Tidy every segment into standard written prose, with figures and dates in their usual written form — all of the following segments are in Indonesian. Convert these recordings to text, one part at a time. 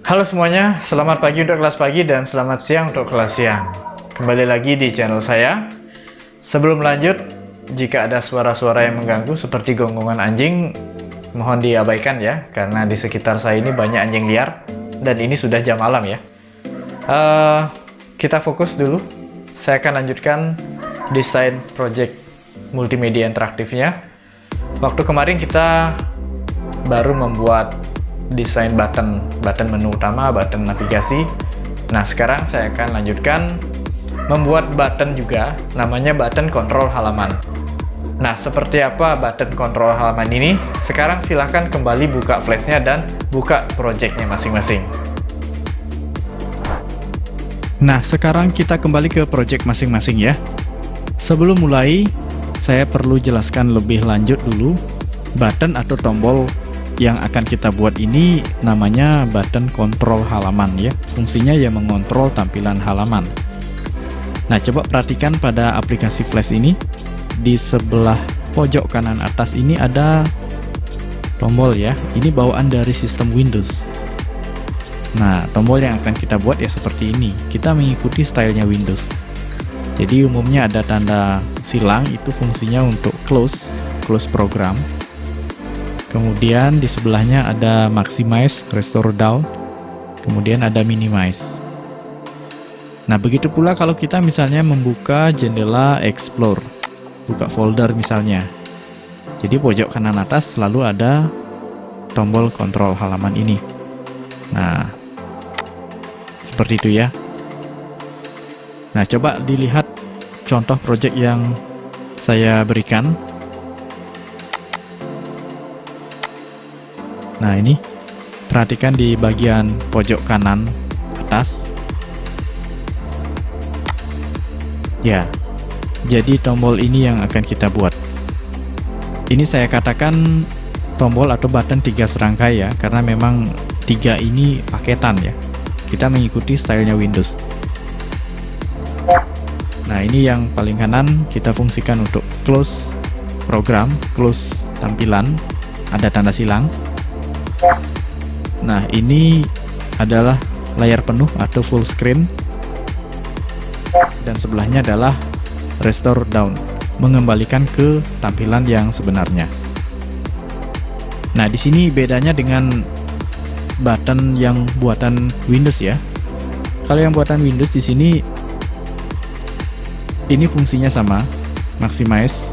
Halo semuanya, selamat pagi untuk kelas pagi dan selamat siang untuk kelas siang. Kembali lagi di channel saya. Sebelum lanjut, jika ada suara-suara yang mengganggu seperti gonggongan anjing, mohon diabaikan ya, karena di sekitar saya ini banyak anjing liar dan ini sudah jam malam ya. Kita fokus dulu. Saya akan lanjutkan desain project multimedia interaktifnya. Waktu kemarin kita baru membuat desain button menu utama, button navigasi. Nah, sekarang saya akan lanjutkan membuat button juga, namanya button kontrol halaman. Nah, seperti apa button kontrol halaman ini? Sekarang silahkan kembali buka flashnya dan buka projectnya masing-masing. Nah, sekarang kita kembali ke project masing-masing ya. Sebelum mulai, saya perlu jelaskan lebih lanjut dulu. Button atau tombol yang akan kita buat ini namanya button kontrol halaman ya. Fungsinya ya mengontrol tampilan halaman. Nah, coba perhatikan pada aplikasi Flash ini. Di sebelah pojok kanan atas ini ada tombol ya. Ini bawaan dari sistem Windows. Nah, tombol yang akan kita buat ya seperti ini. Kita mengikuti stylenya Windows. Jadi umumnya ada tanda silang, itu fungsinya untuk close program. Kemudian di sebelahnya ada maximize, restore down, kemudian ada minimize. Nah, begitu pula kalau kita misalnya membuka jendela explore, buka folder misalnya. Jadi pojok kanan atas selalu ada tombol kontrol halaman ini. Nah, seperti itu ya. Nah, coba dilihat contoh project yang saya berikan. Nah, ini perhatikan di bagian pojok kanan atas ya. Jadi tombol ini yang akan kita buat. Ini saya katakan tombol atau button 3 serangkai ya, karena memang 3 ini paketan ya. Kita mengikuti stylenya Windows. Nah, ini yang paling kanan kita fungsikan untuk close program, close tampilan, ada tanda silang. Nah, ini adalah layar penuh atau full screen, dan sebelahnya adalah restore down, mengembalikan ke tampilan yang sebenarnya. Nah, di sini bedanya dengan button yang buatan Windows ya. Kalau yang buatan Windows di sini ini fungsinya sama, maximize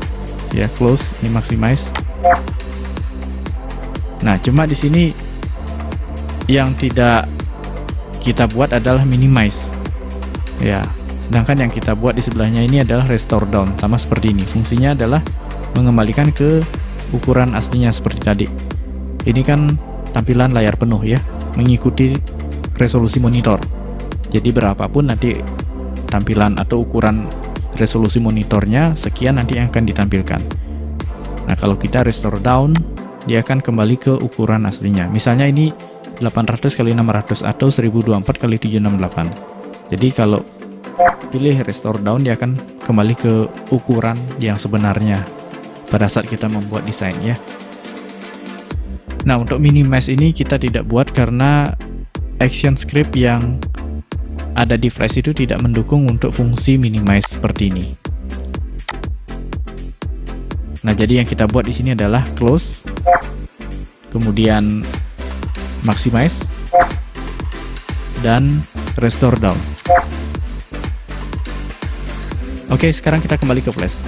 ya, close, ini maximize. Nah, cuma di sini yang tidak kita buat adalah minimize ya. Sedangkan yang kita buat di sebelahnya ini adalah restore down, sama seperti ini. Fungsinya adalah mengembalikan ke ukuran aslinya seperti tadi. Ini kan tampilan layar penuh ya, mengikuti resolusi monitor. Jadi berapapun nanti tampilan atau ukuran resolusi monitornya, sekian nanti yang akan ditampilkan. Nah, kalau kita restore down, dia akan kembali ke ukuran aslinya. Misalnya ini 800 x 600 atau 1024 x 768. Jadi kalau pilih restore down, dia akan kembali ke ukuran yang sebenarnya pada saat kita membuat desain ya. Nah, untuk minimize ini kita tidak buat karena action script yang ada di Flash itu tidak mendukung untuk fungsi minimize seperti ini. Nah, jadi yang kita buat di sini adalah close, kemudian maximize, dan restore down. Oke, sekarang kita kembali ke Flash.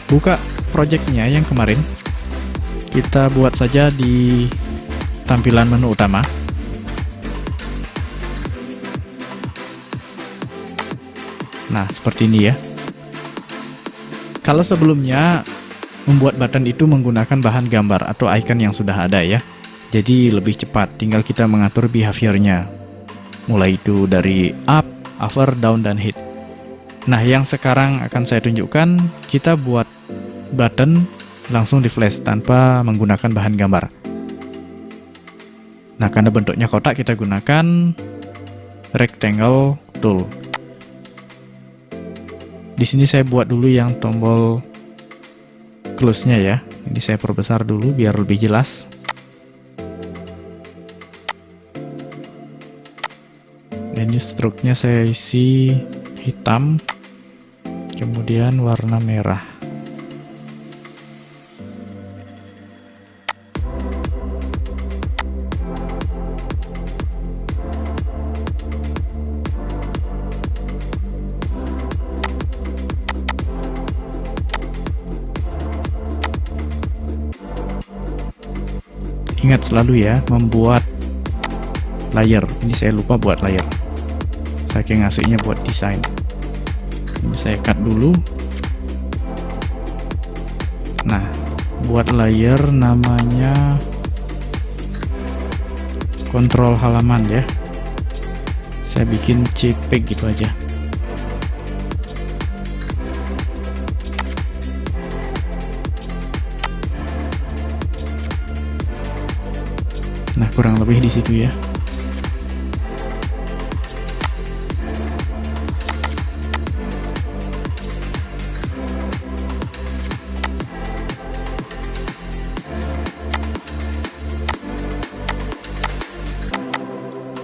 Buka projectnya yang kemarin. Kita buat saja di tampilan menu utama. Nah, seperti ini ya. Kalau sebelumnya membuat button itu menggunakan bahan gambar atau icon yang sudah ada ya. Jadi lebih cepat, tinggal kita mengatur behaviornya. Mulai itu dari up, over, down, dan hit. Nah, yang sekarang akan saya tunjukkan, kita buat button langsung di Flash tanpa menggunakan bahan gambar. Nah, karena bentuknya kotak, kita gunakan rectangle tool. Di sini saya buat dulu yang tombol close-nya ya. Ini saya perbesar dulu biar lebih jelas. Ini struknya saya isi hitam, kemudian warna merah. Ingat selalu ya, membuat layer. Ini saya lupa buat layer, saking asiknya buat desain. Ini saya cut dulu. Nah, buat layer namanya kontrol halaman ya. Saya bikin JPEG gitu aja. Nah, kurang lebih di situ ya.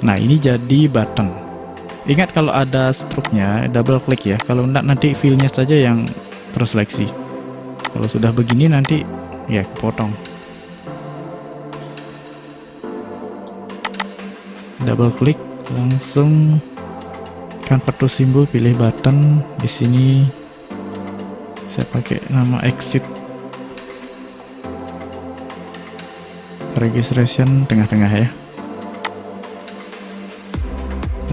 Nah, ini jadi button. Ingat kalau ada struknya, double klik ya. Kalau enggak nanti filenya saja yang terseleksi. Kalau sudah begini nanti ya kepotong. Double klik, langsung convert to symbol, pilih button. Di sini saya pakai nama exit registration tengah-tengah ya.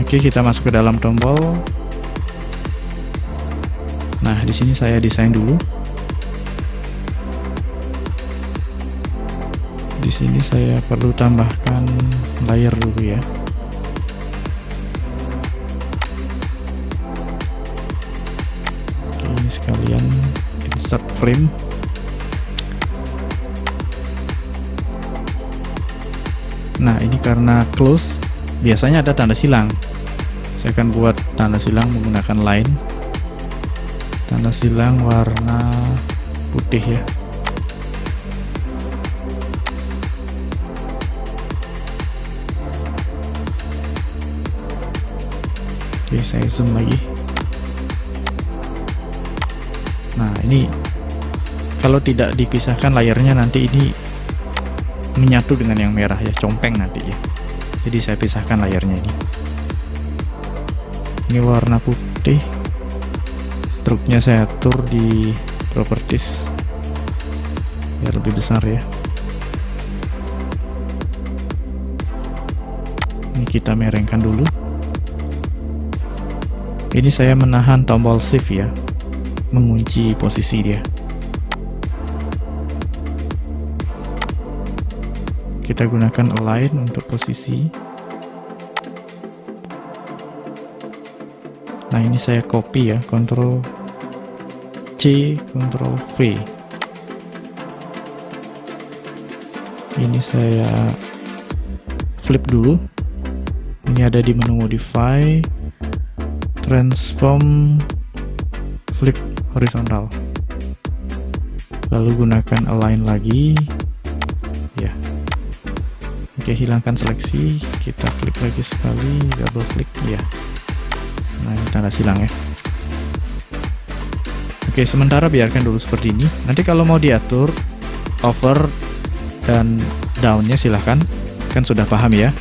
Oke, kita masuk ke dalam tombol. Nah, di sini saya desain dulu. Di sini saya perlu tambahkan layer dulu ya. Oke, ini sekalian insert frame. Nah, ini karena close, biasanya ada tanda silang. Saya akan buat tanda silang menggunakan line. Tanda silang warna putih ya. Oke, saya zoom lagi. Nah, ini kalau tidak dipisahkan layernya nanti ini menyatu dengan yang merah ya, compeng nanti ya. Jadi saya pisahkan layernya ini. Ini warna putih. Struknya saya atur di properties biar lebih besar ya. Ini kita merengkan dulu. Ini saya menahan tombol shift ya, mengunci posisi dia. Kita gunakan align untuk posisi. Nah, ini saya copy ya, Ctrl C, Ctrl V. Ini saya flip dulu. Ini ada di menu modify, transform, flip horizontal. Lalu gunakan align lagi. Ya. Oke, hilangkan seleksi, kita klik lagi sekali, double klik ya. Nah, ini tanda silang ya. Oke, sementara biarkan dulu seperti ini. Nanti kalau mau diatur over dan downnya silahkan, kan sudah paham ya.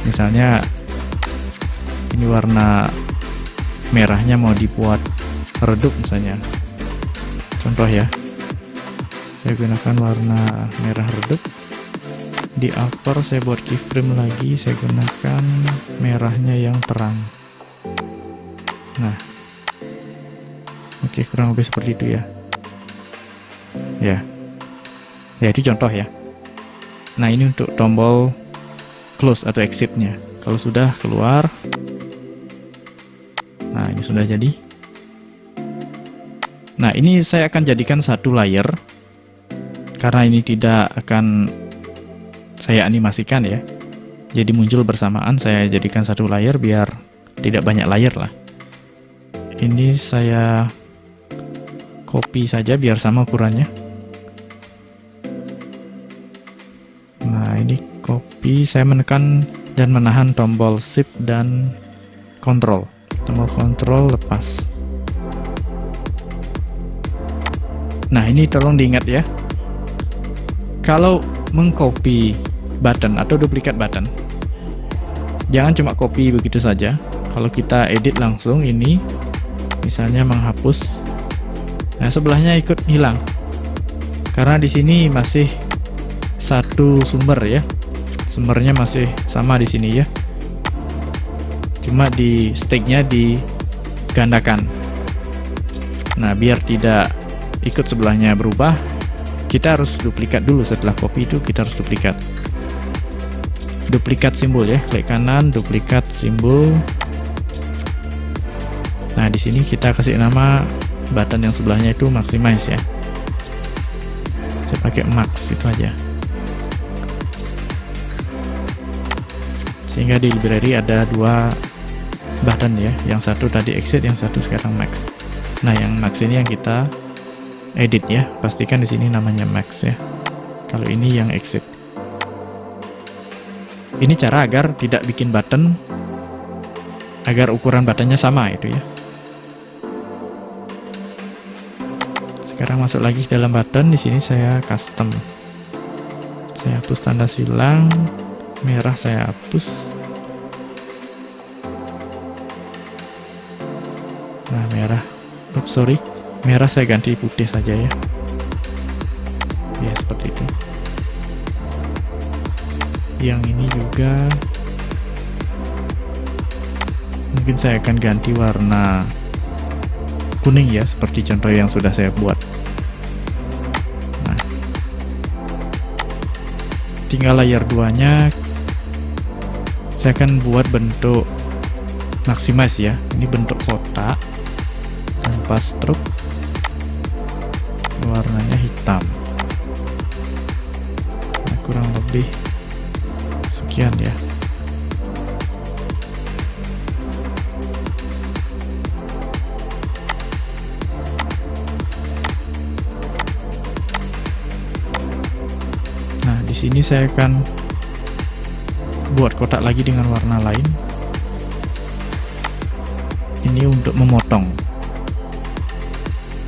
Misalnya ini warna merahnya mau dibuat redup misalnya, contoh ya, saya gunakan warna merah redup. Di upper saya buat keyframe lagi, saya gunakan merahnya yang terang. Nah, oke, kurang lebih seperti itu ya. Ya itu contoh ya. Nah, ini untuk tombol close atau exitnya. Kalau sudah keluar, nah ini sudah jadi. Nah, ini saya akan jadikan satu layer karena ini tidak akan saya animasikan ya. Jadi muncul bersamaan, saya jadikan satu layer biar tidak banyak layer lah. Ini saya copy saja biar sama ukurannya. copy, saya menekan dan menahan tombol shift dan control. Tombol control lepas. Nah, ini tolong diingat ya. Kalau mengcopy button atau duplikat button, jangan cuma copy begitu saja. Kalau kita edit langsung ini, misalnya menghapus, nah sebelahnya ikut hilang. Karena di sini masih satu sumber ya. Sumbernya masih sama di sini ya. Cuma di sticknya digandakan. Nah, biar tidak ikut sebelahnya berubah, kita harus duplikat dulu. Setelah copy itu kita harus duplikat. Duplikat simbol ya, klik kanan, duplikat simbol. Nah, di sini kita kasih nama button yang sebelahnya itu maximize ya. Saya pakai max itu aja. Sehingga di library ada dua button ya, yang satu tadi exit, yang satu sekarang max. Nah, yang max ini yang kita edit ya, pastikan di sini namanya max ya. Kalau ini yang exit. Ini cara agar tidak bikin button, agar ukuran buttonnya sama itu ya. Sekarang masuk lagi ke dalam button. Di sini saya custom. Saya hapus tanda silang, merah saya hapus. Nah, merah. Oops, sorry. Merah saya ganti putih saja ya. Ya, seperti itu. Yang ini juga mungkin saya akan ganti warna kuning ya, seperti contoh yang sudah saya buat. Nah, tinggal layer 2-nya saya akan buat bentuk maximize ya. Ini bentuk kotak tanpa stroke, warnanya hitam. Nah, kurang lebih sekian ya. Nah, di sini saya akan buat kotak lagi dengan warna lain. Ini untuk memotong.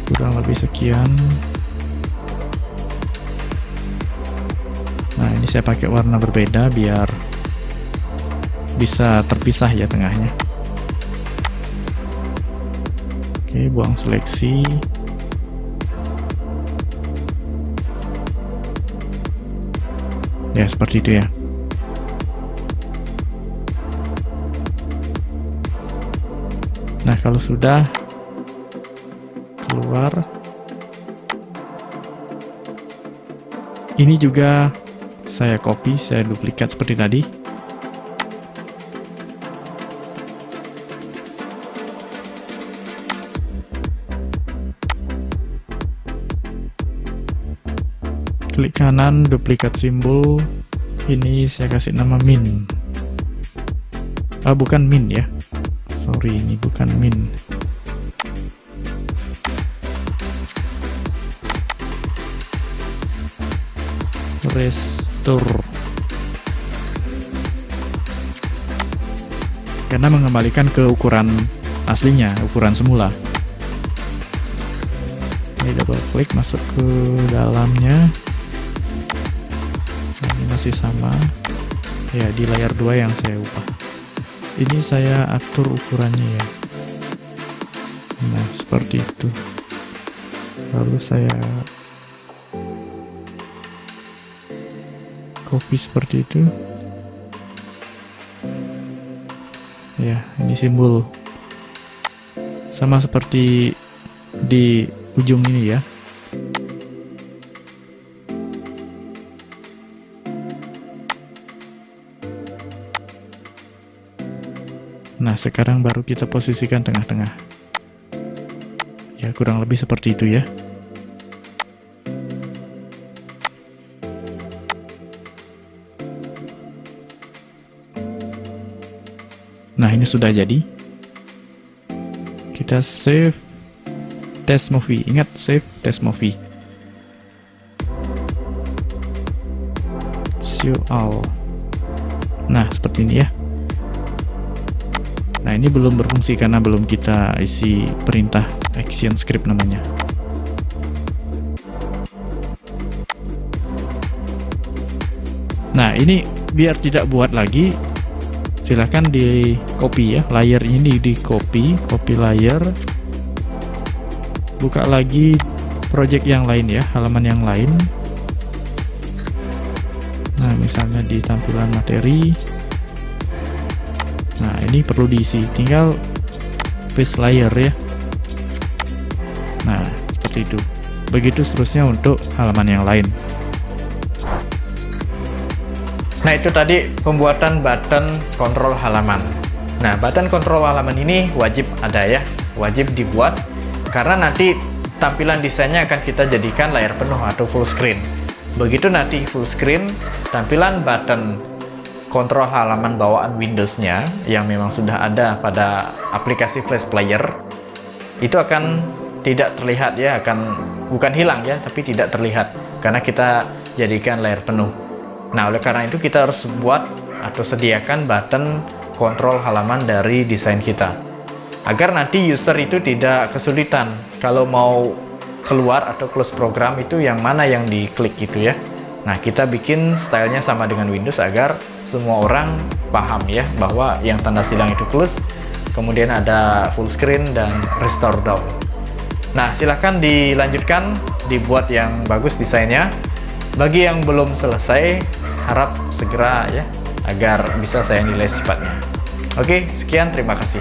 Kurang lebih sekian. Nah, ini saya pakai warna berbeda biar bisa terpisah ya tengahnya. Oke, buang seleksi. Ya, seperti itu ya. Nah, kalau sudah keluar, ini juga saya copy, saya duplikat seperti tadi. Klik kanan, duplikat simbol. Ini saya kasih nama min. Bukan min ya. Sorry, ini bukan min. Restore. Karena mengembalikan ke ukuran aslinya, ukuran semula. Ini double klik, masuk ke dalamnya. Ini masih sama. Ya, di layar 2 yang saya ubah. Ini saya atur ukurannya ya. Nah, seperti itu. Lalu saya copy seperti itu. Ya, ini simbol. Sama seperti di ujung ini ya. Nah, sekarang baru kita posisikan tengah-tengah. Ya, kurang lebih seperti itu ya. Nah, ini sudah jadi. Kita save test movie. Ingat, save test movie. Show all. Nah, seperti ini ya. Nah, ini belum berfungsi karena belum kita isi perintah action script namanya. Nah, ini biar tidak buat lagi, silahkan di copy ya, layer ini di copy layer, buka lagi project yang lain ya, halaman yang lain. Nah, misalnya di tampilan materi. Nah, ini perlu diisi, tinggal paste layer ya. Nah, seperti itu. Begitu seterusnya untuk halaman yang lain. Nah, itu tadi pembuatan button kontrol halaman. Nah, button kontrol halaman ini wajib ada ya, wajib dibuat karena nanti tampilan desainnya akan kita jadikan layar penuh atau full screen. Begitu nanti full screen, tampilan button kontrol halaman bawaan Windows-nya yang memang sudah ada pada aplikasi Flash Player itu akan tidak terlihat ya, akan bukan hilang ya, tapi tidak terlihat karena kita jadikan layar penuh. Nah, oleh karena itu kita harus buat atau sediakan button kontrol halaman dari desain kita agar nanti user itu tidak kesulitan kalau mau keluar atau close program itu yang mana yang diklik gitu ya. Nah, kita bikin stylenya sama dengan Windows agar semua orang paham ya bahwa yang tanda silang itu close, kemudian ada full screen dan restore down. Nah, silahkan dilanjutkan, dibuat yang bagus desainnya. Bagi yang belum selesai, harap segera ya agar bisa saya nilai sifatnya. Oke, sekian, terima kasih.